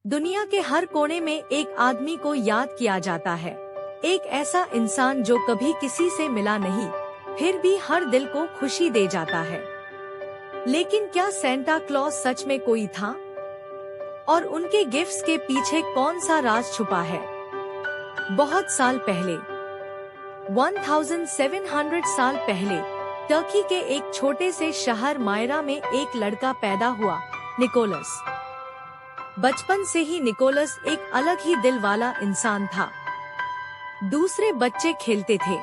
दुनिया के हर कोने में एक आदमी को याद किया जाता है। एक ऐसा इंसान जो कभी किसी से मिला नहीं, फिर भी हर दिल को खुशी दे जाता है। लेकिन क्या सेंटा क्लॉज सच में कोई था? और उनके गिफ्ट्स के पीछे कौन सा राज छुपा है? बहुत साल पहले, 1700 साल पहले, टर्की के एक छोटे से शहर मायरा में एक लड़का पैदा हुआ, निकोलस। बचपन से ही निकोलस एक अलग ही दिल वाला इंसान था। दूसरे बच्चे खेलते थे,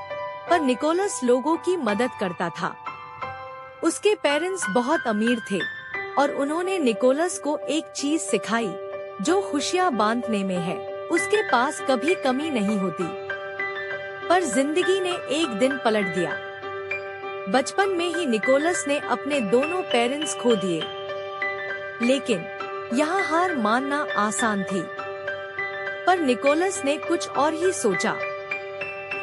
पर निकोलस लोगों की मदद करता था। उसके पेरेंट्स बहुत अमीर थे और उन्होंने निकोलस को एक चीज सिखाई, जो खुशियां बांटने में है। उसके पास कभी कमी नहीं होती। पर जिंदगी ने एक दिन पलट दिया। बचपन में ही निकोलस ने अपने दोनों पेरेंट्स खो दिए। लेकिन यहाँ हार मानना आसान थी, पर निकोलस ने कुछ और ही सोचा।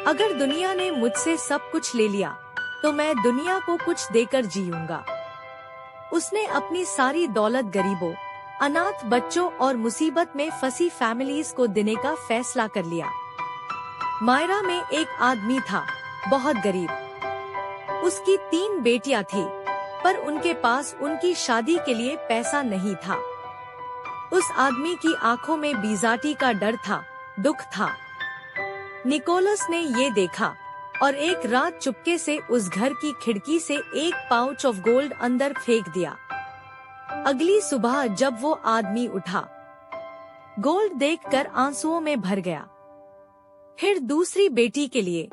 अगर दुनिया ने मुझसे सब कुछ ले लिया, तो मैं दुनिया को कुछ देकर जीऊंगा। उसने अपनी सारी दौलत गरीबों, अनाथ बच्चों और मुसीबत में फंसी फैमिलीज को देने का फैसला कर लिया। मायरा में एक आदमी था, बहुत गरीब। उसकी 3 बेटियां थी, पर उनके पास उनकी शादी के लिए पैसा नहीं था। उस आदमी की आंखों में बीजाटी का डर था, दुख था। निकोलस ने ये देखा और एक रात चुपके से उस घर की खिड़की से एक पाउच ऑफ गोल्ड अंदर फेंक दिया। अगली सुबह जब वो आदमी उठा, गोल्ड देखकर आंसुओं में भर गया। फिर दूसरी बेटी के लिए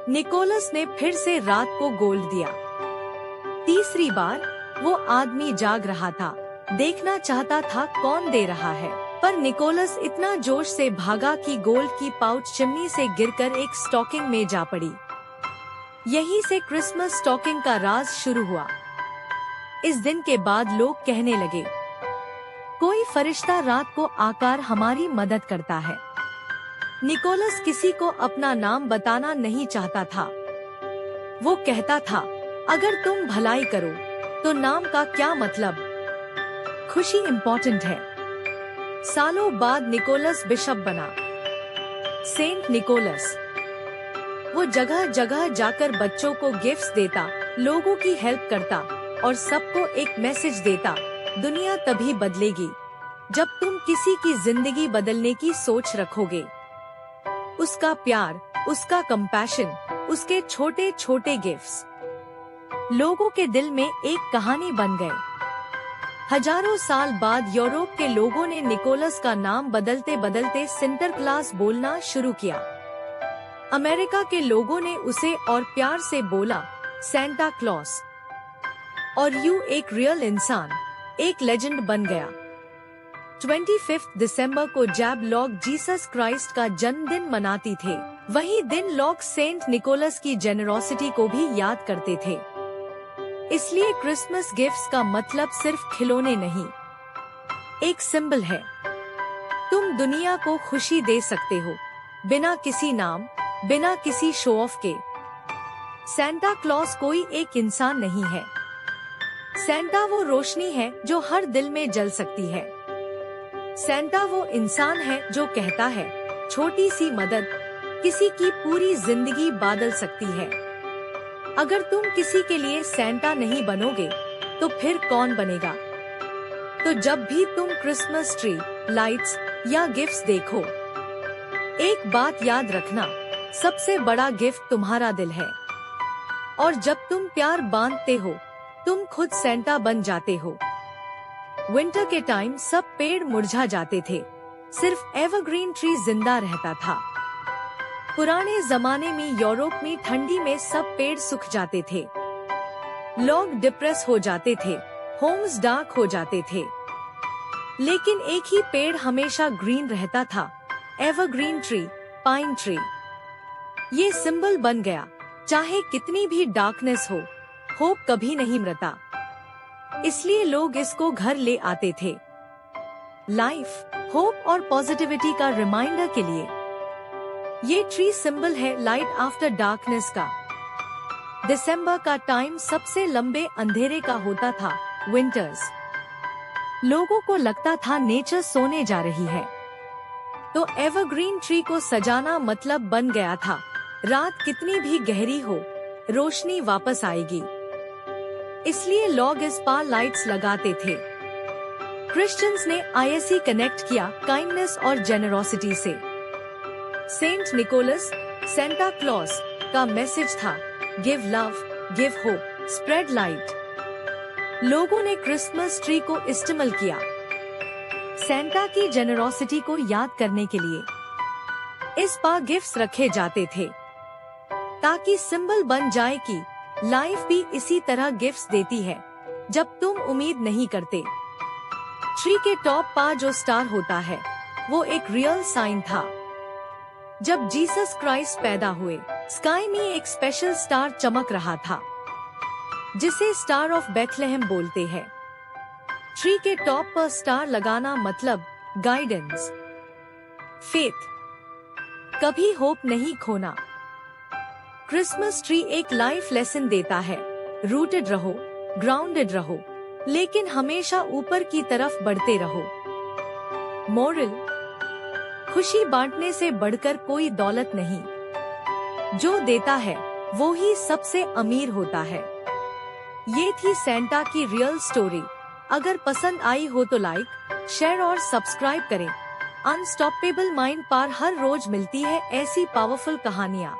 निकोलस ने फिर से रात को गोल्ड दिया। तीसरी बार वो आदमी जाग रहा था, देखना चाहता था कौन दे रहा है। पर निकोलस इतना जोश से भागा कि गोल्ड की पाउच चिमनी से गिरकर एक स्टॉकिंग में जा पड़ी। यहीं से क्रिसमस स्टॉकिंग का राज शुरू हुआ। इस दिन के बाद लोग कहने लगे, कोई फरिश्ता रात को आकर हमारी मदद करता है। निकोलस किसी को अपना नाम बताना नहीं चाहता था। वो कहता था, अगर तुम भलाई करो, तो नाम का क्या मतलब? खुशी इम्पोर्टेंट है। सालों बाद निकोलस बिशप बना, सेंट निकोलस। वो जगह जगह जाकर बच्चों को गिफ्ट्स देता, लोगों की हेल्प करता और सबको एक मैसेज देता, दुनिया तभी बदलेगी जब तुम किसी की जिंदगी बदलने की सोच रखोगे। उसका प्यार, उसका कंपैशन, उसके छोटे छोटे गिफ्ट्स लोगों के दिल में एक कहानी बन गए। हजारों साल बाद यूरोप के लोगों ने निकोलस का नाम बदलते बदलते सिंटरक्लास बोलना शुरू किया। अमेरिका के लोगों ने उसे और प्यार से बोला, सेंटा क्लॉस। और यूं एक रियल इंसान, एक लेजेंड बन गया। 25 दिसंबर को जब लोग जीसस क्राइस्ट का जन्मदिन मनाते थे, वही दिन लोग सेंट निकोलस की जेनरोसिटी को भी याद करते थे। इसलिए क्रिसमस गिफ्ट्स का मतलब सिर्फ खिलौने नहीं, एक सिंबल है। तुम दुनिया को खुशी दे सकते हो, बिना किसी नाम, बिना किसी शो ऑफ के। सेंटा क्लॉज कोई एक इंसान नहीं है। सेंटा वो रोशनी है जो हर दिल में जल सकती है। सेंटा वो इंसान है जो कहता है, छोटी सी मदद किसी की पूरी जिंदगी बदल सकती है। अगर तुम किसी के लिए सेंटा नहीं बनोगे, तो फिर कौन बनेगा? तो जब भी तुम क्रिसमस ट्री, लाइट्स या गिफ्ट्स देखो, एक बात याद रखना, सबसे बड़ा गिफ्ट तुम्हारा दिल है। और जब तुम प्यार बांटते हो, तुम खुद सेंटा बन जाते हो। विंटर के टाइम सब पेड़ मुरझा जाते थे, सिर्फ एवरग्रीन ट्री जिंदा रहता था। पुराने जमाने में यूरोप में ठंडी में सब पेड़ सूख जाते थे, लोग डिप्रेस हो जाते थे, होम्स डार्क हो जाते थे। लेकिन एक ही पेड़ हमेशा ग्रीन रहता था, एवरग्रीन ट्री, पाइन ट्री। ये सिंबल बन गया, चाहे कितनी भी डार्कनेस हो, होप कभी नहीं मरता। इसलिए लोग इसको घर ले आते थे, लाइफ, होप और पॉजिटिविटी का रिमाइंडर के लिए। ये ट्री सिंबल है लाइट आफ्टर डार्कनेस का। दिसंबर का टाइम सबसे लंबे अंधेरे का होता था, विंटर्स। लोगों को लगता था नेचर सोने जा रही है, तो एवरग्रीन ट्री को सजाना मतलब बन गया था, रात कितनी भी गहरी हो, रोशनी वापस आएगी। इसलिए लोग इस पार लाइट्स लगाते थे। क्रिश्चियंस ने आईएससी कनेक्ट किया काइंडनेस और जेनरोसिटी से। सेंट निकोलस, सेंटा क्लॉज का मैसेज था, give love, give hope, spread light. लोगों ने क्रिसमस ट्री को इस्तेमाल किया सेंटा की जेनरोसिटी को याद करने के लिए। इस पर गिफ्ट्स रखे जाते थे ताकि सिंबल बन जाए कि लाइफ भी इसी तरह गिफ्ट्स देती है जब तुम उम्मीद नहीं करते। ट्री के टॉप पर जो स्टार होता है वो एक रियल साइन था। जब जीसस क्राइस्ट पैदा हुए, स्काई में एक स्पेशल स्टार चमक रहा था जिसे स्टार ऑफ बेथलेहेम बोलते हैं। ट्री के टॉप पर स्टार लगाना मतलब गाइडेंस, फेथ, कभी होप नहीं खोना। क्रिसमस ट्री एक लाइफ लेसन देता है, रूटेड रहो, ग्राउंडेड रहो, लेकिन हमेशा ऊपर की तरफ बढ़ते रहो। मोरल, खुशी बांटने से बढ़कर कोई दौलत नहीं। जो देता है वो ही सबसे अमीर होता है। ये थी सेंटा की रियल स्टोरी। अगर पसंद आई हो तो लाइक, शेयर और सब्सक्राइब करें। अनस्टॉपेबल माइंड पर हर रोज मिलती है ऐसी पावरफुल कहानियाँ।